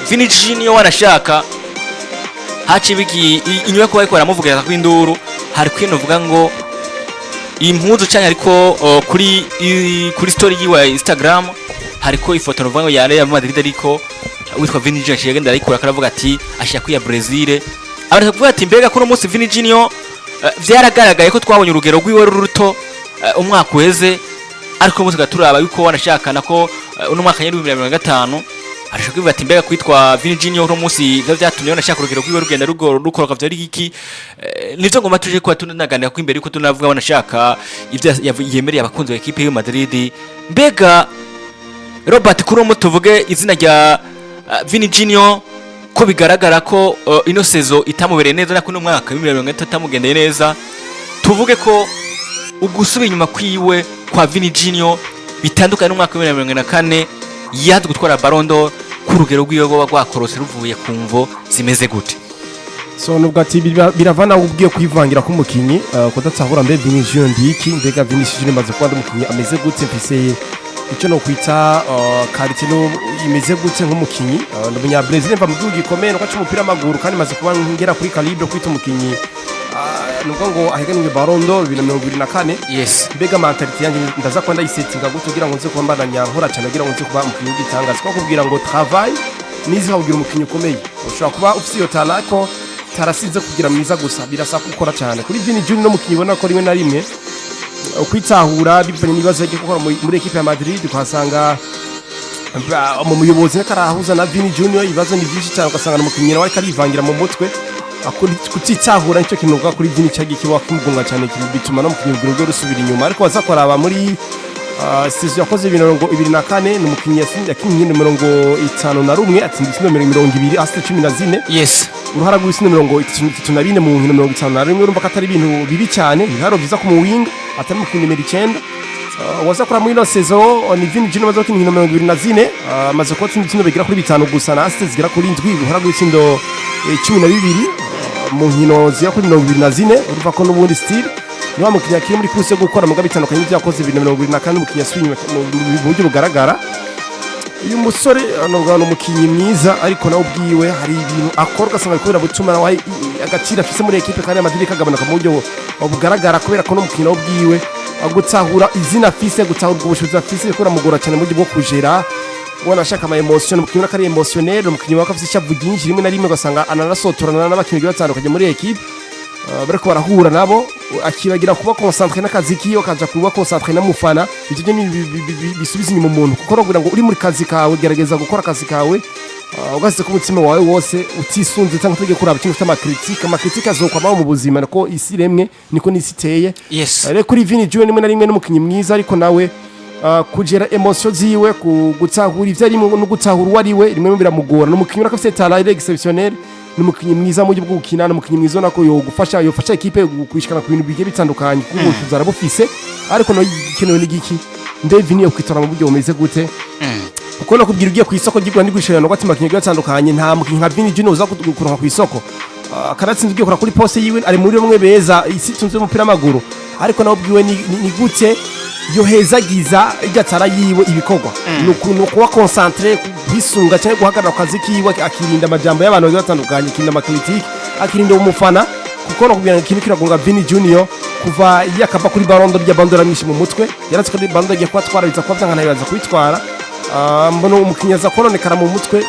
Vini Junior wanashaka haci biki inywe ko bariko baramuvugira ko induru hari kwino vuga ngo impuzu cyane ariko kuri story yiwe Instagram hariko ifoto ruvuga ngo yare ya Madrid ariko witwa Vini Junior yagenda ariko akaravuga ati ashaka kwiya Brazil abantu bavuga ati mbega ko no munsi Vini Junior vyaragaragaye ko twabonye urugero rwiwe ruruto umwaka uheze ariko munsi gaturaba yuko wanashaka nako uno mwaka nyiri 2025 arashaka kwivuga ati mbega kwitwa Vini Junior no munsi byatumye wanashaka urugero rwiwe rugenda rukoroka vyari iki nivyo ngoma tuje ko tunaganira ko imbere ko tunavuga wanashaka ivyo yemereye abakunzi ba equipe ya Madrid mbega Robert Kuromo tuvuge izina rya Vini Junior ko bigaragara ko ino sezo itamubereye neza nako no mwaka 2023 tamugendeye neza tuvuge ko ugusuba inyuma kwiwe kwa Vini Junior bitandukanye n'umwaka 2024 yaje gutwara Ballon d'Or ku rugero rwiwe rwakorose ruvuye ku mvo zimeze gute so nubwo ati biravana ubwiye kwivangira ku mukinyi kudatsahura mbe Vini Junior ndiki mbega Vini Junior maze kwanda umukinyi ameze gute mfise icyo no kwita Cartino imeze gute nk'umukinyi n'umunya Brazil mva mu gihugu gikomeye no cy'umupira w'amaguru kandi maze kuba ngera kuri calibre kwita umukinyi nubwo ngo aheganwe Ballon d'Or 2024 yes mbega mentality yanjye ndaza kwanda isettinga gute kugira ngo nze kwambana nkora cyane kugira ngo nze kuba umukinyi w'igitangaza ko kubwira ngo travail nizi kugira umukinyi ukomeye ushobora kuba ufite iyo talent ko tarasize kugira mwiza gusa birasa gukora cyane kuri Vini Junior no mukinyi ubona ko rimwe na rimwe kwitahura bivanye n'ibibazo yake gukora muri equipe ya Madrid kwasanga mu muyobozi nakarahuza na Vini Junior ibibazo ni byinshi cyane ugasanga umukinyi nawe karivangira mu mutwe kutitahura nicyo kinuka kuri Vini cyagi kiba kimugonga cyane bituma no mukinyi ubwo rusubira inyuma ariko bazakora aba muri season yakoze 2024 n'umukinyi yakinye 51 atsinda 20 hasta 14 yes uruhara rw'isino 34 mu nkino 51 urumva katari ibintu bibi cyane ntiharo byiza ku muwinga atari mukinyi numero 9 wazakora muri no saison ni Vini Junior maze inkino 24 maze ko tsinda bigira kuri 5 gusa na assist zigira kuri 7 uruhara rw'isindo 12 mu nkino zira kuri 24 urumva ko n'ubundi still niba mukinyi akiri muri kuse gukora muga bitandukanye byakoze 2024 n'umukinyi asubinye mu buryo bugaragara uyu musore anobwa n'umukinyi mwiza ariko nawe ubwiwe hari ibintu akora gasanga kubera butuma nawe agacira afise muri equipe kandi Madrid kagabanuka mu buryo bugaragara kubera ko n'umukinyi ubwiwe agutsahura izina afise gutsahura ubushobozi afise ko ramugora cyane mu buryo bwo kujera ubona ashaka ama emotion umukinyi nakari emotionnel umukinyi wakafise ishavu ryinshi rimwe na rimwe ugasanga ananasotorana n'abakinyi batandukanye muri equipe bariko barahura nabo akibagira kuba concentré n'akazi kiyo kaja kuba concentré n'amufana ivyo bisubiza inyuma umuntu kuko rogira ngo uri muri kazi kawe gerageza gukora akazi kawe ugase ku mutima wawe wose utisunze cyangwa tujye kuraba kintu cy'amakritika amakritika azokwama mu buzima nako isi remwe niko nisi iteye yes rero kuri Vini Junior rimwe na rimwe n'umukinyi mwiza ariko nawe kugera emotion ziwe gutsahura ivyo arimo no gutsahura uwari we rimwe biramugora n'umukinyi urakafite talent exceptionnel n'umukinyi mwiza mu buryo bwo gukina n'umukinyi mwiza nako yofasha equipe kwishikana ku bintu bigiye bitandukanye kuko zarabufise ariko no ikintu n'igiki nde Vini okwitora mu buryo bumeze gute uko no kubwira ugiye ku isoko ry'Rwanda n'igwishirana no gwatima kinyi gatandukanye nta mukinyi nka Vini Junior uza kuronka ku isoko karatsinze ugiye kora kuri poste yiwe ari muri bamwe beza isi tunze umupira w'amaguru ariko nawe ubwiwe ni gute yohezagiza igatara yiwe ibikorwa nuko kuba concentré bisunga cyane guhagarara akazi kiwe akirinda amajambo y'abantu batandukanye akirinda amakritike akirinda umufana kuko no kubwira ikintu kiragonga Vini Junior kuva yakava kuri Ballon d'Or y'abandora myinshi mu mutwe yaratse kuri Ballon d'Or yagiye kwatwara biza kwa byangana bibaza kwitwara mbona umukinyaza koronekara mu mutwe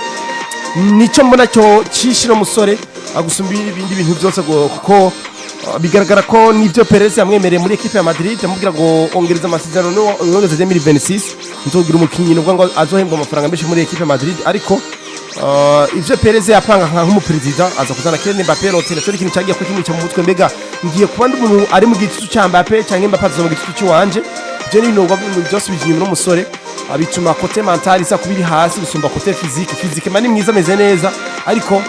nico mbona cyo cishiro musore agusumbira ibindi bintu byose kuko bigaragara ko nivyo Perez yamwemereye muri equipe ya Madrid amubwira ngo ongereza amasezerano no yongeza 2026 nzogira umukinyi n'ubwo ngo azohembwa amafaranga menshi muri equipe ya Madrid ariko ivyo Perez yapanga nk'umupresident aza kuzana Kylian Mbappé rotera cyo ikintu cyagiye kukimuca mu mutwe mbega ngiye kuba n'umuntu ari mu gitutu cya Mbappé cyangwa Mbappé azo mu gitutu cy'uwanje je ni no byose bijinye n'umusore abituma kote mental isa kubiri hasi gusumba kote physique mani mwiza ameze neza ariko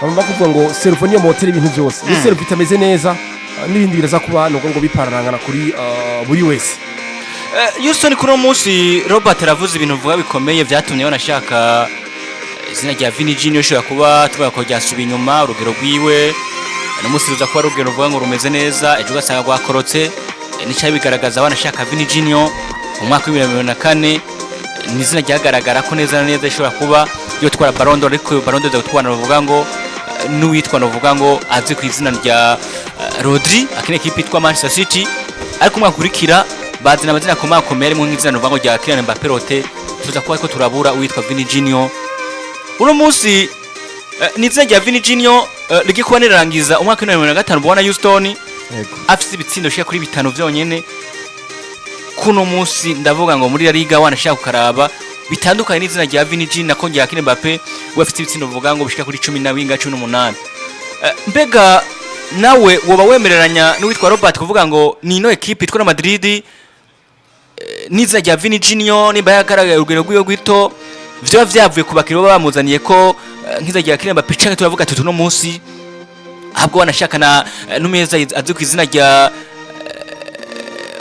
bamba kuvuga ngo cerveau niyo moteur ibintu byose iyo cerveau itameze neza n'ibindi biraza kuba nuko ngo bipararangana kuri buri wese Houston kuri munsi Robert aravuze ibintu vuga bikomeye byatumye banashaka izina rya Vini Junior shobora kuba tuvuga ko ryasubiye inyuma urugero rwiwe n'umusiruza kuba urugero vuga ngo rumeze neza ejo gasanga gwakorotse n'icyayi bigaragaza banashaka Vini Junior mu mwaka wa 2024 n'izina ryagaragara ko neza na neza ishobora kuba yo twara Ballon d'Or, ariko Ballon d'Or gutwara bavuga ngo n'uwitwa novuga ngo azwi ku izina rya Rodri akine ekipe yitwa Manchester City, ariko umwaka ukurikira bazina amazina akomakomeye mu nk'izina novuga ngo rya Kylian Mbappé rote, tuza kuba ariko turabura uwitwa Vini Junior. Uno munsi n'izina rya Vini Junior rigikuba nirangiza umwaka wa 2025 ubona Houston afite ibitsindo shika kuri 5 vyonyene. Kuno munsi ndavuga ngo muri La Liga wanashaka kukaraba bitandukanye n'izina rya Vini Junior nako rya Kylian Mbappé we afite ibitsindo uvuga ngo bishika kuri 18. Mbega nawe woba wemereranya n'uwitwa Robert kuvuga ngo ni ino equipe itwa Madrid n'izina rya Vini Junior nimba yagaragaye urugero rw'iyo gwito vyo vyavuye ku bakiro bamuzaniye ko nk'iza rya Kylian Mbappé canke turavuga ati tuno munsi ahubwo wanashaka na numeza azi ku izina rya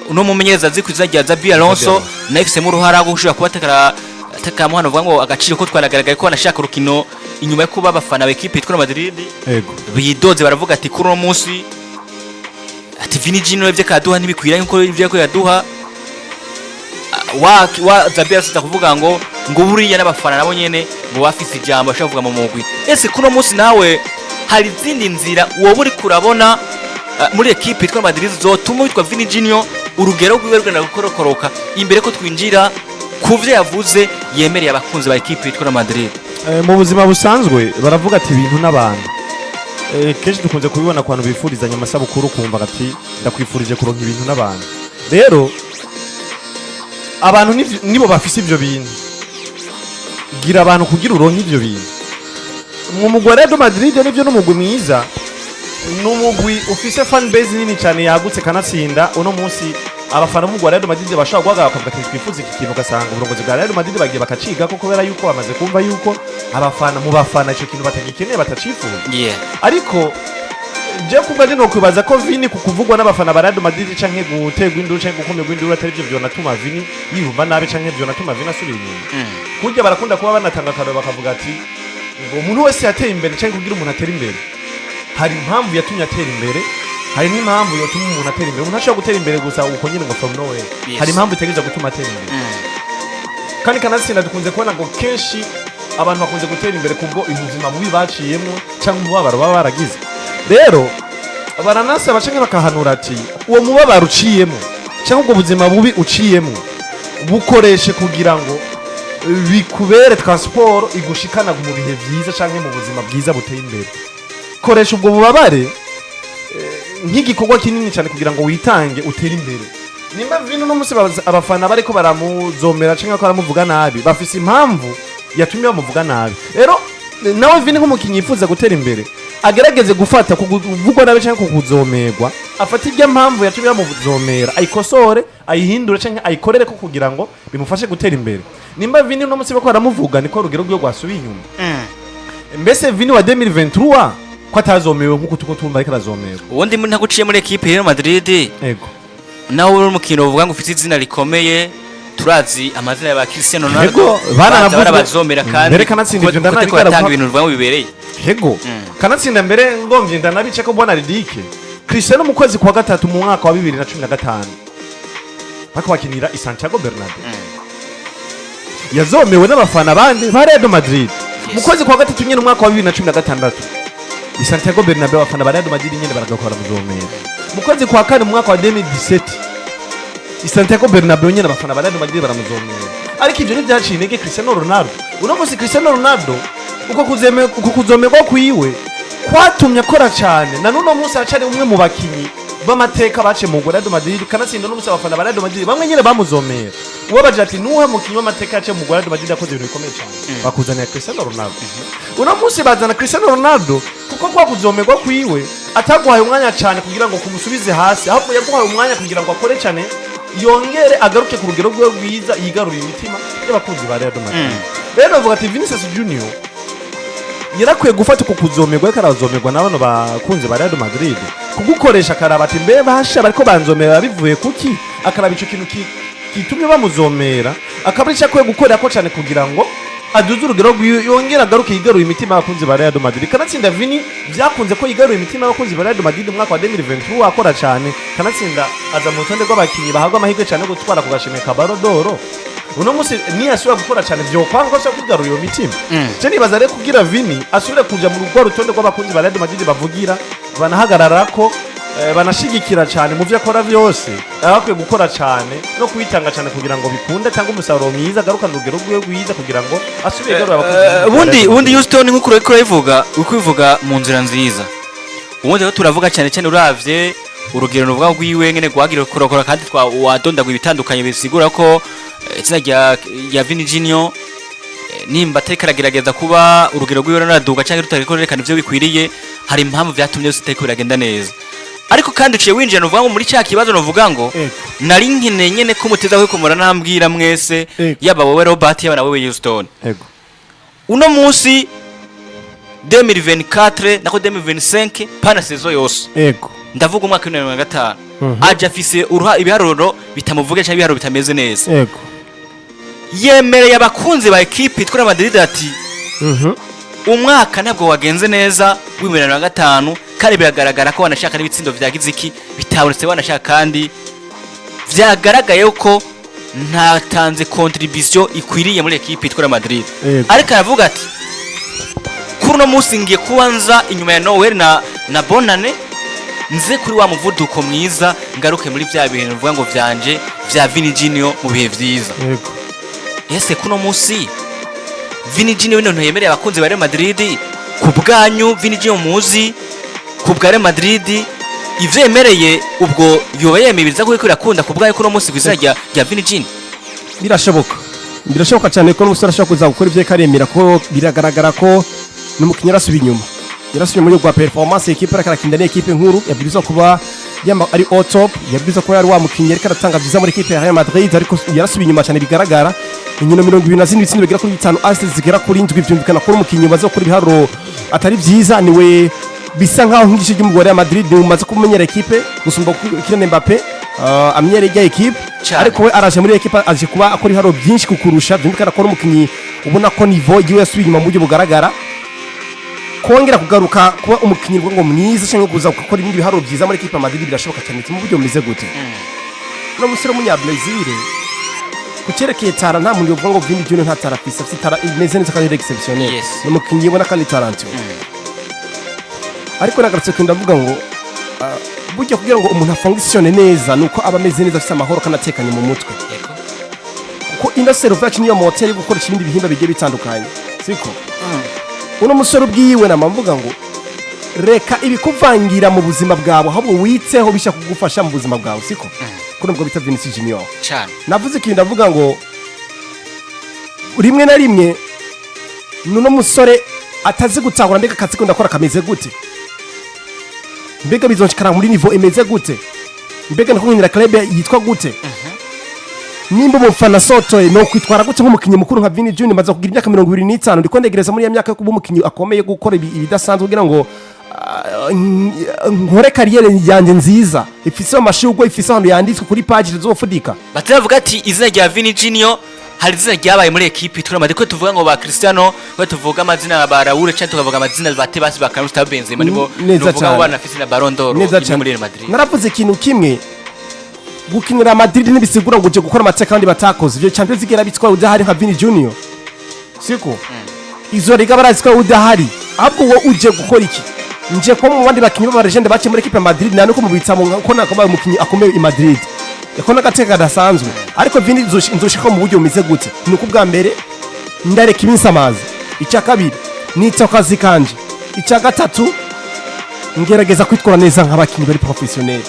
uno mumenyereza azi ku izina rya Xabi Alonso na ifise mu ruhara rwo gushaka kubatekara atakamu hano vuga ngo agaciro ko twaragaragaye ko wanashaka urukino inyuma yo kuba abafana b'equipe itwa Madrid bidoze baravuga ati kuri uno munsi ati Vini Junior ivyo kaduha ntibikwira nko ivyo ko yaduha wa Xabi Alonso kuvuga ngo buriya n'abafana nabo nyene ngo bafise ijambo bashaka kuvuga mu mugwi. Ese kuno munsi nawe hari izindi nzira wowe uri kurabona muri equipe itwa Madrid zotuma witwa Vini Junior urugero rwiwe rugenda gukorokoroka imbere ko twinjira kuvyo yavuze yemereye abakunzi ba equipe itwa Madrid? Mu buzima busanzwe baravuga ati ibintu n'abantu kenshi dukunze kubibona ku bantu bifurizanya amasabukuru kumva ati ndakwifurije kuronka ibintu n'abantu. Rero abantu nibo bafise ivyo bintu, gira abantu kugira uronka ivyo bintu. Mu mugwi Real Madrid nivyo n'umugwi mwiza, n'umugwi ufise fan base nini cyane yagutse kanatsinda. Uno munsi abafana mu Real Madrid bashaka guhaga bakavuga ati twifuza iki kintu, ugasanga uburongozi bwa Real Madrid bagiye bakaciga ko kubera yuko bamaze kumva yuko abafana mu bafana ico kintu batagikeneye batacifuza. Ariko je kubwa je no kwibaza ko Vini kukuvugwa n'abafana ba Real Madrid canke gutegwa induru canke gukomerwa induru atari byo natuma Vini yihumba nabe canke byo natuma Vini asubira inyuma. Kurya barakunda kuba banatanga karo bakavuga ati ngo umuntu wese yateye imbere canke kugira umuntu atera imbere hari impamvu yatumye atera imbere, hari n'impamvu yotuma umuntu atera imbere. Umuntu ashobora gutera imbere gusa uko nyine ngo from nowhere, hari impamvu itegeza gutuma atera imbere. Kandi kanatsinda dukunze kubona ngo kenshi abantu bakunze gutera imbere kubwo ubuzima bubi baciyemo cyangwa umubabaro baba baragize. Rero baranasaba canke bakahanura ati uwo mubabaro uciyemo cyangwa ubwo buzima bubi uciyemo bukoreshe kugira ngo bikubere transport igushikana mu bihe byiza canke mu buzima bwiza buteye imbere. Koresha ubwo bubabare nk'igikorwa kinini cyane kugira ngo witange utere imbere. Nimba Vini no musi abafana bariko baramuzomera canke ko baramuvuga nabi bafise impamvu yatumye bamuvuga nabi. Rero nawe Vini nk'umukinyi yifuza gutera imbere agerageze gufata kuvugwa nabe canke kuzomerwa, afata irya mpamvu yatumye bamuzomera ayikosore ayihindure canke ayikorere ko kugira ngo bimufashe gutera imbere. Nimba Vini no musi bako baramuvuga niko rugero rwo gwasubiye inyuma. Mbese Vini wa 2023 ko atazomewe nkuko tuko tumba ariko arazomerwa. Ubundi muri ntaguciye muri equipe Real Madrid. Yego. Nawe uri umukino uvuga ngo ufite izina rikomeye, turazi amazina ya ba Cristiano Ronaldo. Yego, bana bazomera kandi mbere kanatsinda ibyo ndanabikora gutanga ibintu uvuga ngo bibereye. Yego. Kanatsinda mbere ngomvye ndanabice ko mbona ridike. Cristiano mu kwezi kwa gatatu mu mwaka wa 2015 bako bakinira i Santiago Bernabeu. Yazomewe n'abafana bandi ba Real Madrid. Mu kwezi kwa gatatu nyene umwaka wa 2016 i Santiago Bernabeu abafana ba Real Madrid nyene baragakora muzomera. Mu kwezi kwa kane mu mwaka wa 2017 i Santiago Bernabeu nyene abafana ba Real Madrid baramuzomera. Ariko ivyo ntibyaciye intege Cristiano Ronaldo. Uno munsi Cristiano Ronaldo uko kuzomerwa kwiwe kwatumye akora cyane, na nuno munsi acari umwe mu bakinyi b'amateka bace mu Real Madrid. Kanatsinda no munsi abafana ba Real Madrid bamwe nyene bamuzomera. Uwo baje ati nuhe mukinyi w'amateka yace mu Real Madrid yakoze ibintu bikomeye cyane, bakuzanira Cristiano Ronaldo. Uno munsi bazana Cristiano Ronaldo kuko kwa kuzomerwa kwiwe ataguhaye umwanya cyane kugira ngo kumusubize hasi, ahubwo yaguhaye umwanya kugira ngo akore cyane yongere agaruke ku rugero rwe rwiza yigarurira imitima y'abakunzi ba Real Madrid. Rero bavuga ati Vinicius Junior yarakwiye gufata uko kuzomerwa karazomerwa n'abano bakunzi ba Real Madrid kugukoresha karaba ati mbe basha bariko banzomera bivuye kuki, akaraba ico kintu kitumye bamuzomera akabricha kwe gukorera ko cyane kugira ngo aduze urugero yongera agaruke yigarura imitima y'abakunzi ba Real Madrid. Kanatsinda Vini byakunze ko yigarura imitima y'abakunzi ba Real Madrid mu mwaka wa 2023 akora cyane. Kanatsinda aza mu rutonde rw'abakinyi bahagwa amahirwe cyane gutwara ku gashimwe ka Ballon d'Or. uno munsi niyo asubira gukora cyane byo kwanga ko ashaka kugarura iyo mitima je nibaza rero kugira Vini asubire kuja mu rugo rutonde rw'abakunzi ba Real Madrid bavugira banahagarara ko banashigikira cyane mu byo akora byose abakwiye gukora cyane no kwitanga cyane kugira ngo bikunde cyangwa umusaruro mwiza agarukana urugero rwiwe rwiza kugira ngo asubire garura abakunzi ubundi Houston nk'uko ukivuga mu nzira nziza ubundi rero turavuga cyane cyane uravye urugero ruvuga rwiwe ngene gwagira kurokora kandi wadondagwa ibitandukanye bisigura ko itsinda rya Vini Junior nimba atari karagerageza kuba urugero rwiwe ruraduga cyangwa rutarekorekana ivyo bikwiriye hari impamvu vyatumye byose itari biragenda neza ariko kandi uciye winjira uvuga ngo muri cya kibazo novuga ngo nari nkine nyene ko muteza ko kumura nambwira mwese yaba wowe Robert yaba na wewe Houston uno munsi 2024 nako 2025 pana saison yose ndavuga umwaka wa 2025 aje afise ibiharuro bitamuvuge cyangwa ibiharuro bitameze neza yemereye abakunzi ba equipe itwara Madrid ati umwaka ntabwo wagenze neza w'2025 kandi biragaragara ko wanashaka n'ibitsindo vyagize iki bitabonetse wanashaka kandi vyagaragaye ko ntatanze contribution ikwiriye muri equipe itwara Madrid ariko aravuga ati kuno musi ngiye kubanza inyuma ya Noel na Bonane nze kuri wa muvuduko mwiza ngaruke muri vya bintu vuga ngo vyanje vya Vini Junior mu bihe vyiza ese kuno musi Vini Junior none yemereye abakunzi ba Real Madrid kubwanyu Vini Junior muzi kubwa Real Madrid ivyemereye ubwo yoba yemebiriza ko irakunda kubwanyu kuno musi kwizira rya Vini Junior birashoboka cyane ko n'umusore ashaka kuza gukora ivyo karemera ko biragaragara ko n'umukinnyi yarasubiye inyuma muri gwa performance equipe arakinda ne equipe nkuru yabwirizwa kuba ari au top yabwirizwa ko yari wa mukinnyi ariko aratanga vyiza muri equipe ya Real Madrid ariko yarasubiye inyuma cyane bigaragara inyuma 20 ibitsindo bigera kuri 5 assists zigera kuri 7 byumvikana ko umukinnyi bazo kuri biharuro atari vyiza niwe bisa nkaho nk'igishije cy'umugore ya Madrid umaze kumenyera equipe gusumba Kylian Mbappé amenyere ya equipe ariko we araje muri equipe aje kuba akora iharo byinshi kukurusha byumvikana ko umukinnyi ubona ko niveau yiwe yasubiye inyuma mu buryo bugaragara kongera kugaruka kuba umukinnyi ngo mwiza cyangwa kuza gukora ibindi biharo byiza muri equipe ya Madrid birashoboka cyane mu buryo bumeze gute no musore munya Brazil kucerekeye tara nta muntu uvuga ngo Vini Junior nta tara afise tara imeze neza kandi exceptionnel no mukinnyi ubona kandi talent ariko nagarutse ko ndavuga ngo buryo kugira ngo umuntu afunctione neza nuko aba ameze neza afite amahoro kandi atekanye mu mutwe kuko ino cerveau niyo moteur yo gukora ibindi bihimba bigiye bitandukanye siko uno musore ubwiwe namvuga ngo reka ibikuvangira mu buzima bwawe ahubwo witseho bisha kugufasha mu buzima bwawe siko kuno bwo bita Vinicius Junior cyane navuze ikintu ndavuga ngo rimwe na rimwe nuno musore atazi gutahura mbega akazi ko ndakora kameze gute mbega bizonshikara muri niveau imeze gute mbega ndakunyira club yitwa gute nimba umufana sotoye no kwitwara gute nk'umukinnyi mukuru nka Vini Junior maze kugira imyaka 25 ndiko ndegereza muri ya myaka yo kuba umukinnyi akomeye gukora ibidasanzwe kugira ngo nkore kariyere yanjye nziza ifise amashugwe ifise ahantu yanditswe kuri page zofudika bataravuga ati izina rya Vini Junior hari izina ryabaye muri equipe turamaze ko tuvuga ngo ba Cristiano ko tuvuga amazina ba Raul cyangwa tukavuga amazina ba Tebas ba Carlos Benzema nibo tuvuga ngo bana afise na Ballon d'Or muri Real Madrid naravuze ikintu kimwe gukinira Madrid nibisigura ngo uje gukora amateka kandi batakoze ivyo Champions League yarabitwaye udahari nka Vini Junior siko izo riga barazitwaye udahari ahubwo wo uje gukora iki nje ko mu bandi bakinyi ba legende bace muri equipe ya Madrid nane ko mubitsa mu ko nakabaye umukinyi akomeye i Madrid yako nagateka dasanzwe ariko Vini nzoshika mu buryo bumeze gute nuko bwa mbere ndareka iminsi amazi icya kabiri nitsa kazi kanje icya gatatu ngerageza kwitwara neza nk'abakinyi bari professionnel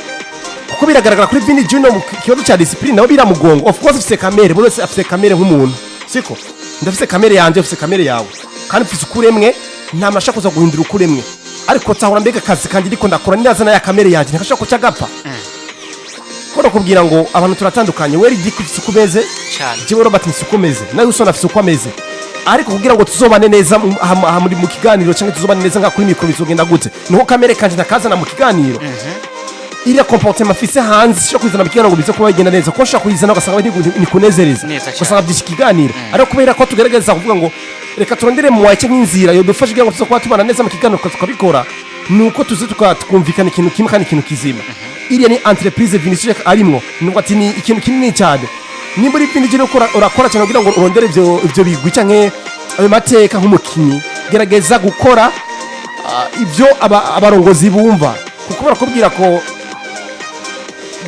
kuko biragaragara kuri Vini Junior mu kibazo cya discipline nawe biramugongo of course afise kamere bose afise kamere nk'umuntu siko ndafise kamere yanje afise kamere yawe kandi afise ukuremwe nta mashaka kuza guhindura ukuremwe ariko tahura mbega kazi kandi ndiko ndakora niraza na ya kamere yanje ntakashaka ko cyagapfa ko kubwira ngo abantu turatandukanye weri dikufise ukomeze jewe Robert nsukomeze nawe usona afise ukomeze ariko kugira ngo tuzobane neza muri mu kiganiro cyangwa tuzobane neza nka kuri mikro bizogenda gute niho kamere kanje ndakazana mu kiganiro iriya comportement afise hanze cyo kwizana mu kiganiro ngo bize kuba bigenda neza ko nshaka kuyizana ugasanga ni kunezereza ugasanga byinshi kiganiro ariko kubera ko tugerageza kuvuga ngo reka turondere mu wace nk'inzira yo dufashe kugira ngo tuzo kuba tubana neza mu kiganiro tukabikora nuko tuzi tukumvikana ikintu kimwe kandi ikintu kizima iriya ni entreprise Vinicius arimwo nuko ati ni ikintu kinini cyane nimba uri Vini Junior urakora cyane kugira ngo urondere ivyo bigwi canke ayo mateka nk'umukinyi gerageza gukora ivyo abarongozi bumva kuko barakubwira ko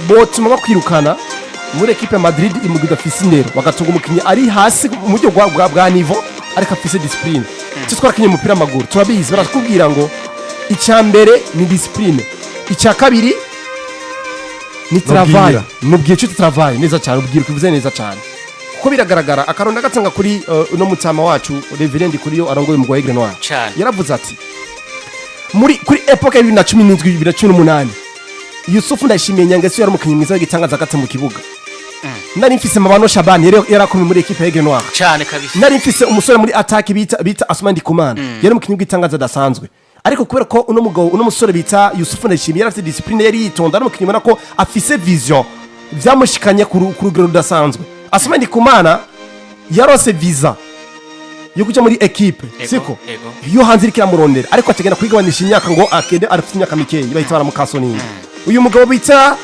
botuma bakwirukana muri equipe ya Madrid imugida fisinero bagatunga umukinyi ari hasi mu buryo bwa niveau ariko afise discipline cyo twarakinye umupira amaguru turabizi barakubwira ngo icya mbere ni discipline icya kabiri ni travail mubwiye cyo travail neza cyane ubwira kuvuze neza cyane kuko biragaragara akaronda gatanga kuri uno mutama wacu Reverend kuri yo arongoye mu Aigle Noir yaravuze ati kuri epoque ya 2017-2018 Yusufu Ndayishimiye Nyangeso yari umukinyi mwiza w'igitangaza gatse mu kibuga nari mfise Mabano Shabani yarakomeye muri equipe ya Aigle Noir cyane kabisa nari mfise umusore muri attaque bita Asmani Kumana yari umukinyi w'igitangaza dasanzwe ariko kubera ko uno musore bita Yusufu Ndayishimiye yari afite discipline yari yitonda ari umukinyi ubona ko afise vision vyamushikanye ku rugero rudasanzwe Asmani Kumana yarose visa yo kuja muri equipe siko yo hanze irikira murondera ariko ategena kwigabanisha imyaka ngo akende arafite imyaka mikeyi bahita baramukasonini uyu mugabo bita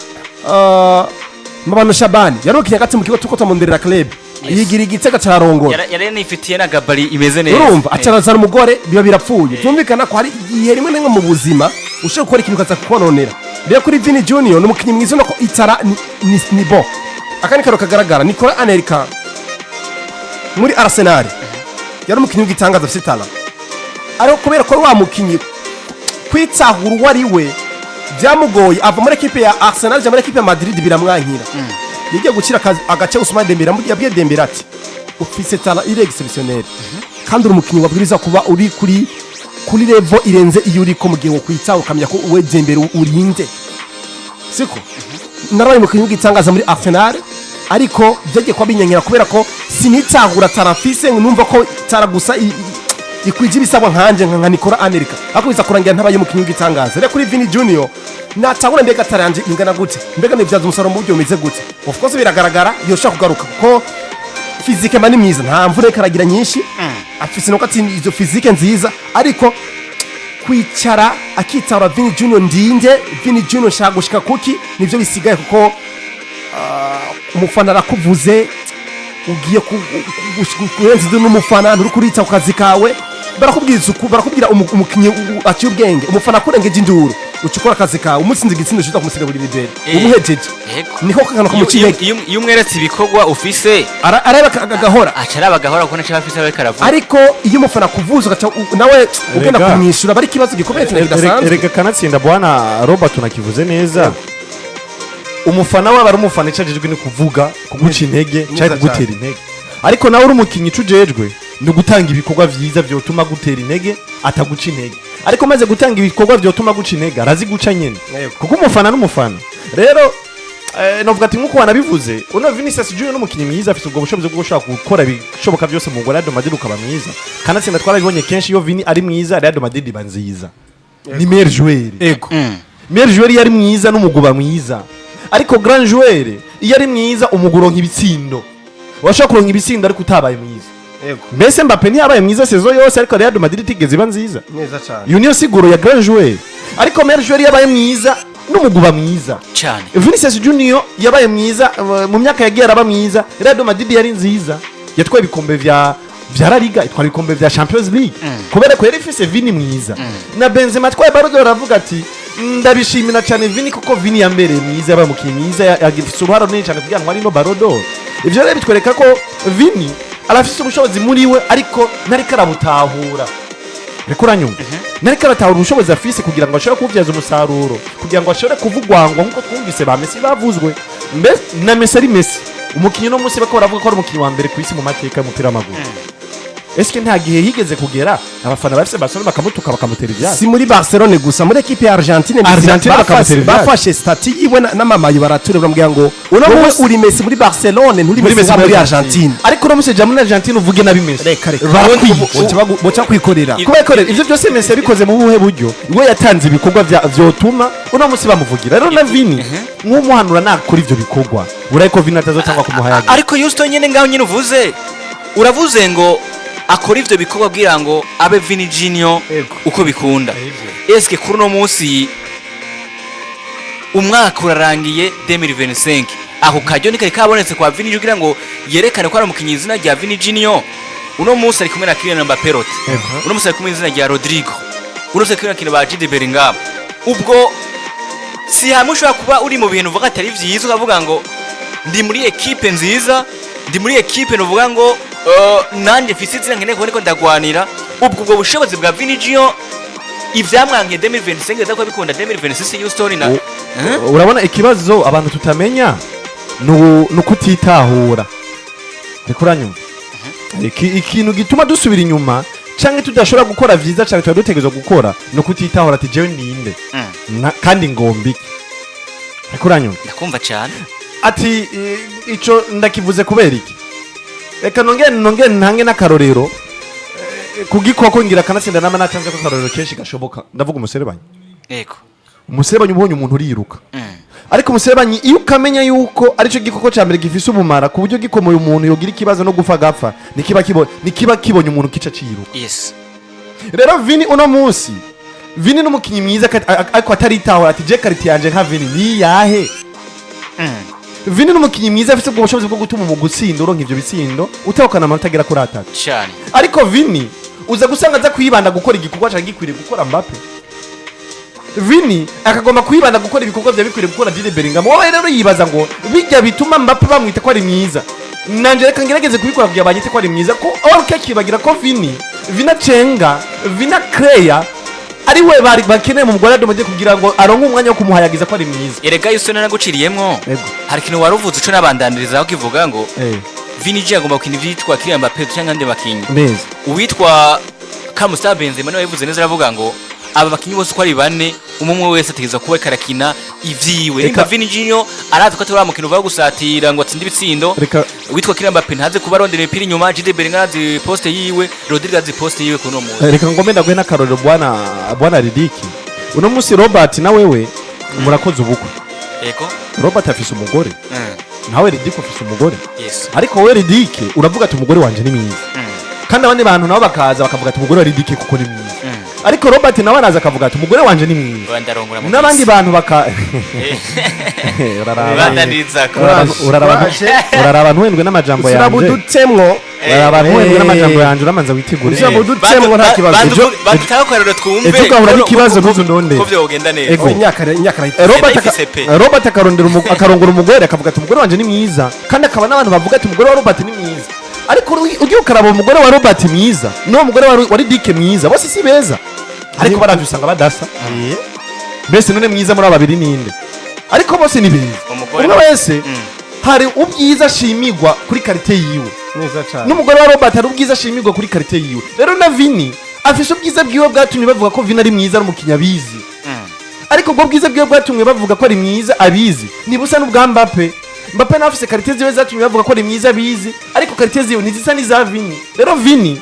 Mabano Shabani yarukiye hagati mu kigo tuko tamonderera club yigira igitega cararongora yari nifitiye na gabari imeze neza urumva acarazana umugore biba birapfuye byumvikana ko hari igihe rimwe n'imwe mu buzima ushobora gukora ikintu kaza kukononera rero kuri Vini Junior n'umukinyi mwiza no ko itara ni bo akani karo kagaragara Nicolas Anelka muri Arsenal yari umukinyi w'igitangaza afite tala ariko kubera ko wa mukinyi kwitsahura wari we byamugoye ava muri equipe ya Arsenal muri equipe ya Madrid biramwankira yagiye gukira agace Ousmane Dembele yabwiye Dembele ati ufise tala ire exceptionnel kandi uri umukinyi wabwiriza kuba uri kuri level irenze iyo uri ko mugihe wo kwitsa ukamya ko uwe Dembele urinde siko naraye umukinyi w'igitangaza muri Arsenal ariko byagiye kwa binyenyera kubera ko sinitsahura tarafise numva ko taragusa ikwije ibisabwa nkanje nka Nicolas Anelka akubisa kurangira ntabaye umukinyi w'igitangaza rero kuri Vini Junior natahura mbega taranje ingana gute mbega nivyaza umusaruro mu buryo umeze gute of course biragaragara yoshaka kugaruka kuko physique mani mwiza nta mvure karagira nyinshi afise nuko ati izo physique nziza ariko kwicara akitara Vini Junior ndinde Vini Junior shaka gushika kuki nivyo bisigaye kuko umufana arakuvuze ugiye kurenza n'umufana nturi kuritsa ukazi kawe barakubwira umukinyi aciye ubwenge umufana kurengeje induru ucukora akazi kawe umutsinze igitsindo cyita kumusire buri libere umuhejeje niko kakana kumucireke iyo umweretse ibikorwa ufise areba agahora acaraba agahora kuko naca afise abe karavuga ariko iyo umufana kuvuza nawe ugenda kumwishura bari kibazo gikomeye cyane kidasanzwe erega kanatsinda bwana Robert unakivuze neza umufana waba ari umufana icajejwe ni kuvuga kuguca intege cyangwa kugutera intege ariko nawe uri umukinyi cujejwe ni gutanga ibikorwa vyiza vyotuma gutera intege ataguca intege ariko maze gutanga ibikorwa vyotuma guca intege araziguca nyene kuko umufana n'umufana rero novuga ati nkuko wanabivuze uno Vinicius Junior n'umukinyi mwiza afite ubwo bushobozi bwo gushaka gukora bishoboka byose mu Real Madrid ukaba mwiza kanatsinda twarabibonye kenshi iyo Vini ari mwiza Real Madrid iba nziza ni meilleur joueur meilleur joueur yari mwiza n'umuguba mwiza ariko grand joueur iyo ari mwiza umuguro nk'ibitsindo washaka kuronka ibitsindo ariko utabaye mwiza mbese Mbappe ntiyabaye mwiza saison yose ariko Real Madrid tigeze iba nziza neza cyane union siguro ya grand joueur ariko meilleur joueur yabaye mwiza n'umuguba mwiza cyane Vinicius Junior yabaye mwiza mu myaka yagiye araba mwiza Real Madrid yari nziza yatwaye ibikombe vya La Liga itwara ibikombe vya Champions League kubera ko yari ifise Vini mwiza na Benzema atwaye Ballon d'Or aravuga ati ndabishimira cyane Vini kuko Vini yambereye mwiza yabaye umukinyi mwiza yagifise uruhara runini cyane kugira ngo ari no Ballon d'Or ivyo rero bitwereka ko Vini arafise ubushobozi muri we ariko ntari karabutahura reko uranyumva ntari karatahura ubushobozi afise kugira ngo ashobore kubuvyaza umusaruro kugira ngo ashobore kuvugwangwa nkuko twumvise ba Messi bavuzwe na Messi ari Messi umukinyi no munsi bako baravuga ko ari umukinyi wa mbere ku isi mu mateka y'umupira w'amaguru eske nta gihe yigeze kugera abafana bafise Barcelona bakamutuka bakamutera ivyasi si muri Barcelona gusa muri equipe ya Argentine bafashe stati yiwe n'amamayo barature bamubwira ngo wowe uri Messi muri Barcelona nturi Messi muri Argentine ariko no musije muri Argentine uvuge nabi Messi reka boca kwikorera kubekorera ivyo byose Messi yabikoze mu buhe buryo we yatanze ibikorwa vyotuma uno musi bamuvugira rero na Vini nk'umuhanura nakora ivyo bikorwa urayiko Vini atazotangwa kumuhayaga ariko Houston nyene ngaho nyene uravuze ngo akora ivyo bikorwa bwira ngo abe Vini Junior uko bikunda eske kuri no munsi umwaka urarangiye 2025 ako karyo nikari kabonetse kwa Vini kugira ngo yerekane ko ari umukinyi izina rya Vini Junior. Uno munsi ari kumwe na Kylian Mbappé. Uno munsi ari kumwe izina rya Rodrigo. Uno munsi ari kumwe na ba Jude Bellingham. Ubwo si hamwe ushobora kuba uri mu bintu uvuga atari vyiza ukavuga ngo ndi muri equipe nziza, ndi muri equipe nuvuga ngo nanje mfise izina nkeneye kubona ko ndagwanira. Ubwo bushobozi bwa Vini Junior ivyamwankiye 2025 ndeza ko bikunda 2026 you story na urabona ikibazo abantu tutamenya nukutitahura ariko uranyumva ikintu gituma dusubira inyuma canke tudashobora gukora vyiza canke tuba dutegerezwa gukora nukutitahura ati jewe ninde kandi ngombiki ariko uranyumva ndakumva cyane ati ico ndakivuze kubera iki reka nongere ntange n'akarorero kugikoko ngira kanatsinda nama natanze ko karorero kenshi gashoboka ndavuga umuserebanyi yego umuserebanyi ubonye umuntu uriruka ariko umuserebanyi iyo ukamenya yuko arico gikoko ca mbere gifise ubumara ku buryo gikomoye umuntu yogira ikibazo no gufa gapfa nikiba kibonye umuntu kica ciruka yes rero Vini uno munsi Vini n'umukinyi mwiza ariko ataritaho ati je kariti yanje nka Vini ni yahe Vini n'umukinyi mwiza afite ubwo bushobozi bwo gutuma mu gutsinda uronka ivyo bitsindo utahukana amanota agera kuri 3 cyane ariko Vini uza gusanga aza kwibanda gukora igikorwa cyangwa gikwiriye gukora Mbappe. Vini akagomba kwibanda gukora ibikorwa bya bikwiriye gukora Jude Bellingham. Wowe rero yibaza ngo bijya bituma Mbappe bamwita ko ari mwiza. Nanje reka ngerageze kubikora kugira banyite ko ari mwiza ko orke kibagira ko Vini cenga Vina Creya ari we bari bakeneye mu mugwara domaje kugira ngo aronke umwanya wo kumuhayagiza ko ari mwiza. Erega yuso nanaguciriyemwo hari kintu waruvuze uco nabandaniriza aho kivuga ngo Vini Junior agomba gukina ivyitwa Kylian Mbappé cyangwa ande bakinyi neza uwitwa Kamusta Benzema nawe yavuze neza aravuga ngo aba bakinyi bose ko ari bane umwe wese ategeza kuba karakina ivyiwe nimba Vini Junior arazi ko atari umukino uva gusatira ngo atsinde ibitsindo uwitwa Kylian Mbappé ntaze kuba arondera imipira inyuma Jude Bellingham azi poste yiwe Rodrigo azi poste yiwe kuno munsi reka ngombe ndaguhe n'akarorero bwana Ridiki uno munsi Robert na wewe murakoze ubukwe yego Robert afise umugore nawe Ridiki afise umugore yes ariko wowe Ridiki uravuga ati umugore wanje ni mwiza kandi abandi bantu nabo bakaza bakavuga ati umugore wa Ridiki kuko ni mwiza ariko Robert nawe araza akavuga ati umugore wanje ni mwiza n'abandi bantu uraraba ntwendwe n'amajambo yanje uraraba ntwendwe n'amajambo yanje uramanza witegure uzabudutemwo nta kibazo batakakorero twumve ejo gahura n'ikibazo n'uzo ndonde ko vyogenda neza imyaka Robert akarongora umugore akavuga ati umugore wanje ni mwiza kandi akaba n'abantu bavuga ati umugore wa Robert ni mwiza ariko ugiye ukaraba umugore wa Robert mwiza n'uwo mugore wa Ridike mwiza bose si beza ariko baravye usanga badasa bese none mwiza muri ababiri ninde ariko bose ni beza umwe wese hari ubwiza shimigwa kuri karite yiwe neza cyane n'umugore wa Robert hari ubwiza shimigwa kuri karite yiwe rero na Vini afise ubwiza bwiwe bwatumye bavuga ko Vini ari mwiza ari umukinya bizi ariko ubwo bwiza bwiwe bwatumye bavuga ko ari mwiza abizi nibusa n'ubwa Mbappé nawe afise karite ziwe zatumye bavuga ko ari mwiza abizi ariko karite ziwe ntizisa n'iza Vini rero Vini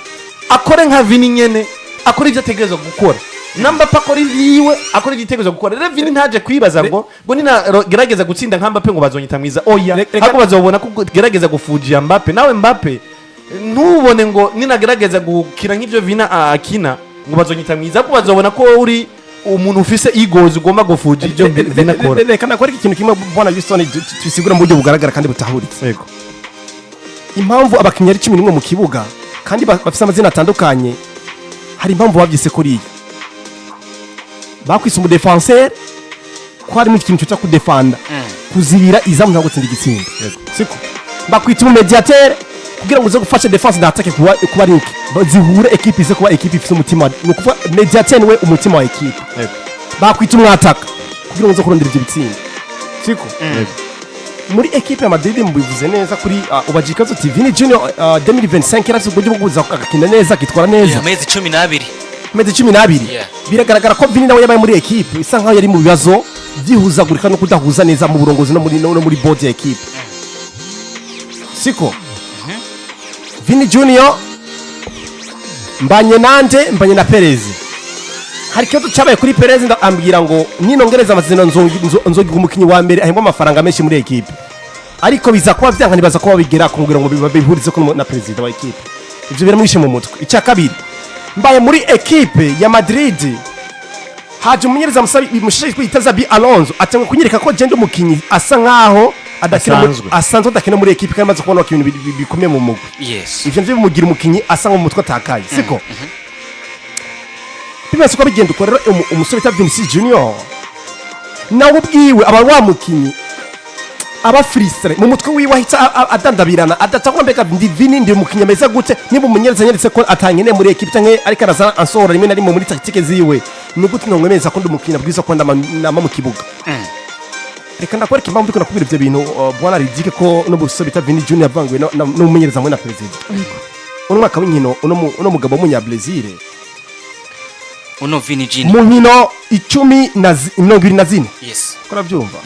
akore nka Vini nyene akora ivyo ategerezwa gukora na Mbappé akora ivyiwe akora ivyo ategerezwa gukora rero Vini ntaje kwibaza ngo nina gerageza gutsinda nka Mbappé ngo bazonyita mwiza oya ako bazobona ko gerageza gufujia Mbappé nawe Mbappé ntubone ngo nina gerageza gukira nk'ivyo Vini akina ngo bazonyita mwiza ako bazobona ko uri umuntu ufise egos ugomba gufuja ibyo Vini akora reka nakora ikintu kimwe bwana Houston tusigura mu buryo bugaragara kandi butahuritse yego impamvu abakinnyi ari 11 mu kibuga kandi bafise amazina atandukanye hari impamvu bavyise kuri iyi bakwise umudefenseur ko hari mu kintu cyo kudefanda kuzibira izamu ntabwo gutsinda igitsinda siko bakwita umediateur kugira ngo uze gufasha defense d'attaque kuba link zihure equipe ize kuba equipe ifite umutima no kuva mediateur we umutima wa equipe bakwita umwataka kugira ngo uze kurondera ibyo bitsinda siko muri equipe ya Madrid mubivuze neza kuri ubajikazo Vini Junior 2025 yarafite uburyo bwo kuza agakina neza akitwara neza amezi 12 biragaragara ko Vini nawe yabaye muri equipe isa nkaho yari mu bibazo byihuzagurika no kudahuza neza mu burongozi no muri board ya equipe siko Vini Junior mbanye na Perez hari kibazo cyabaye kuri Perez ndambwira ngo ninongereza amazina nzogiga umukinyi wa mbere ahembwa amafaranga menshi muri equipe ariko biza kuba vyanka nibaza ko babigera kumbwira ngo bibihurize ko na president wa equipe ivyo biramwishe mu mutwe icya kabiri mbaye muri equipe ya Madrid haje umunyereza musabi mushishije kwita Zabi Alonso atangwe kunyereka ko gende umukinyi asa nkaho asanzwe adakina muri ekipe kandi amaze kubona ibintu bikomeye mu mugwi. Yes. Ivyo nivyo bimugira umukinyi asa mu mutwe atakaye siko bimaze ko bigenda uko rero umusore bita Vinicius Junior nawe ubwiwe aba wamukinyi aba frustre mu mutwe wiwe ahita adandabirana adatako mbega ndi Vini ndi umukinyi ameze gute niba umunyereza nyeretse ko atangene muri ekipe canke ariko araza ansora rimwe na rimwe muri tactique ziwe ni gute nongwemeza ko ndi umukinyi abwiza ko ndama mu kibuga. Reka ndakora kimba mbiko nakubira ivyo bintu bwana ridike ko no busore bita Vini Junior yavanguwe n'umunyereza mwe na president. Uno mwaka w'inkino uno mugabo w'umunya Brazil Uno Vini Junior mu nkino 24. Yes. Kora byumva.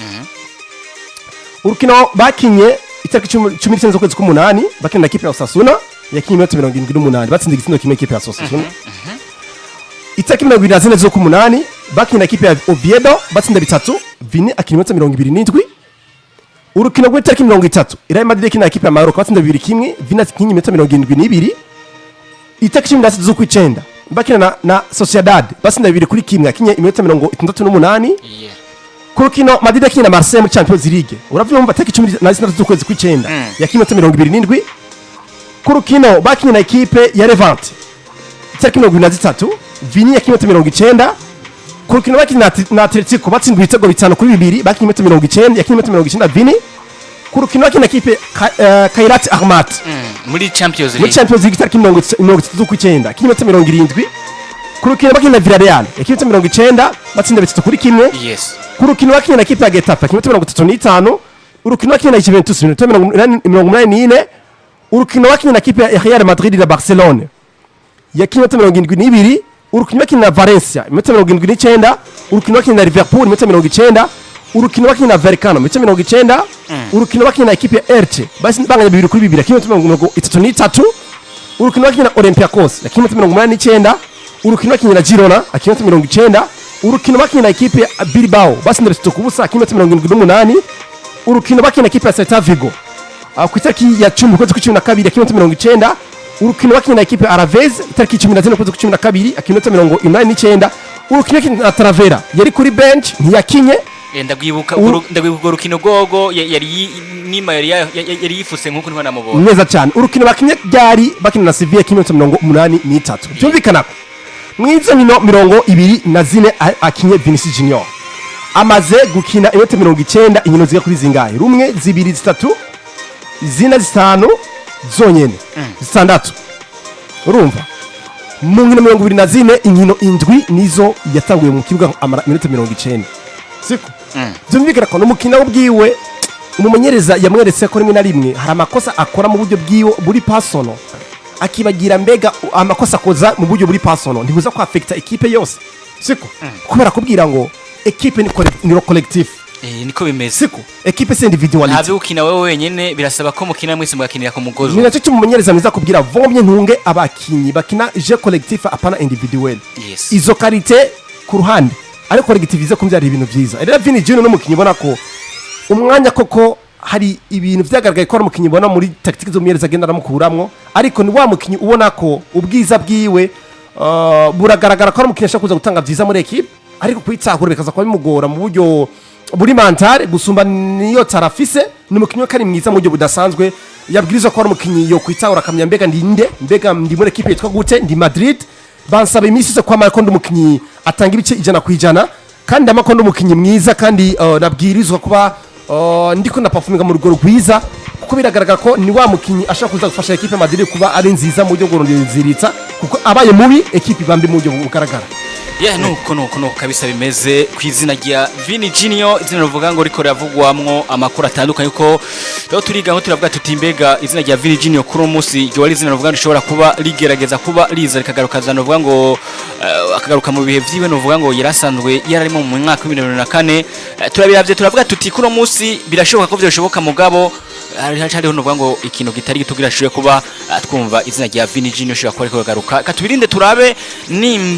Urukino bakinye itariki 19 z'ukwezi k'umunani bakina na equipe ya Osasuna yakinye iminota 78 batsinze igitsina kimwe equipe ya Osasuna. Itariki 24 z'ukwezi bakina na equipe ya Oviedo batsinze bitatu Vini akina iminota 27. Urukino rw'itariki 30 Real Madrid ikina na equipe ya Maroc batsinze 2-1 Vini akina iminota 72. Itariki 16 z'ukwezi bakina na Sociedad batsinze 2-1 akinye iminota 68. Yeah. Kurukino Madrid akina na Marseille muri Champions League. Uravyumva tariki 16 z'ukwezi kw'icenda yakinye 27. Kurukino bakinye na equipe ya Levante tariki 23 Vini yakinye 90. Kurukino bakinye na Atletico batsindwa ibitego 5-2 bakinye 90 yakinye 90 Vini. Kurukino bakinye na equipe Kairat Ahmad muri Champions muri Champions League tariki 30 z'ukw'icenda yakinye 70. Kurukino bakinye na Villarreal yakinye 90 batsinda 3-1. Yes. Kurukino bakinye na equipe ya Getafe yakinye 35. Urukino bakinye na Juventus 84. Urukino bakinye na equipe ya Real Madrid na Barcelona yakinye 72. Urukino bakinye na Valencia 79. Urukino bakinye na Liverpool 90. Urukino bakinye na Vallecano 90. Urukino bakinye na equipe ya Elche banganya 2-2 yakinye 33. Urukino bakinye na Olympiacos yakinye 89. Urukino bakinye na Girona yakinye 90. Urukino bakinye na equipe ya Bilbao batsinze 3-0 yakinye 78. Urukino bakinye na equipe ya Celta Vigo ku itariki ya 10 kwezi kwa 12 yakinye 90. Urukino bakinye na equipe ya Alaves itariki 14 kwezi kwa 12 yakinye 89. Urukino bakinye na Talavera yari kuri bench ntiyakinye. Ndagwibuka urukino gogo yari yifuse nkuko niho namubona neza cyane. Urukino bakinye byari bakina na Sevilla yakinye 83. Byumvikana mwizo nkino 24 akinye Vinicius Junior amaze gukina iminota 90 inkino ziga kuri zingahe rumwe 2 3 4 5 zonyene 6. Urumva mu nkino 24 inkino indwi nizo yatanguye mu kibuga amara iminota 90 siko byumvikana ko n'umukino ubwiwe umumenyereza yamweretse ko rimwe na rimwe hari amakosa akora mu buryo bwiwe buri personal akibagira mbega amakosa akoza mu buryo buri personal ntibuza ko affecta equipe yose siko kubera kubwira ngo equipe ni collectif niko bimeze siko equipe c'est individualité ntabyo ukina wewe wenyene birasaba ko mukina mwese mugakinira ku mugozo ni nacyo cyumumenyereza mwiza kubwira vomye ntunge abakinyi bakina jeu collectif apana individuel. Yes. Izo qualité ku ruhande ariko collectivize ko byari ibintu byiza rero Vini Junior no mukinyi bona ko umwanya koko hari ibintu vyagaragaye ko umukinyi bona muri tactique zo mumenyereza agenda aramukuramwo ariko ni wa mukinyi ubona ko ubwiza bwiwe buragaragara ko umukinyi ashaka kuza gutanga byiza muri equipe ariko kwitsahura bikaza kwa bimugora mu buryo buri mentale gusumba niyo tarafise n'umukinyi kari mwiza mu buryo budasanzwe yabwirizwa ko umukinyi yo kwitsahura akamya mbega mbega ndi muri equipe yitwa gute ndi Madrid bansaba imisi zo kwamara ko ndumukinyi atanga ibice 100% kandi amakondo umukinyi mwiza kandi nabwirizwa kuba ndiko na performinga mu rugo rwiza kuko biragaragara ko ni wa mukinyi ashaka kuza gufasha equipe Madrid kuba ari nziza mu buryo ngorondiriza kuko abaye mubi equipe bambe mu buryo bugaragara. nuko kabisa bimeze ku izina rya Vini Junior izina ruvuga ngo riko ravugwamwo amakuru atandukanye uko rero turiga ngo turavuga tuti mbega izina rya Vini Junior kuri umunsi ryo ari izina ruvuga ngo rishobora kuba rigerageza kuba riza rikagaruka zano ruvuga ngo akagaruka mu bihe vyiwe no ruvuga ngo yarasanzwe yararimo mu mwaka wa 2004 turabiravye turavuga tuti kuri umunsi birashoboka ko byoshoboka mugabo hariho no ruvuga ngo ikintu gitari gitugira shwe kuba twumva izina rya Vini Junior shobora kuba riko garuka katubirinde turabe nimba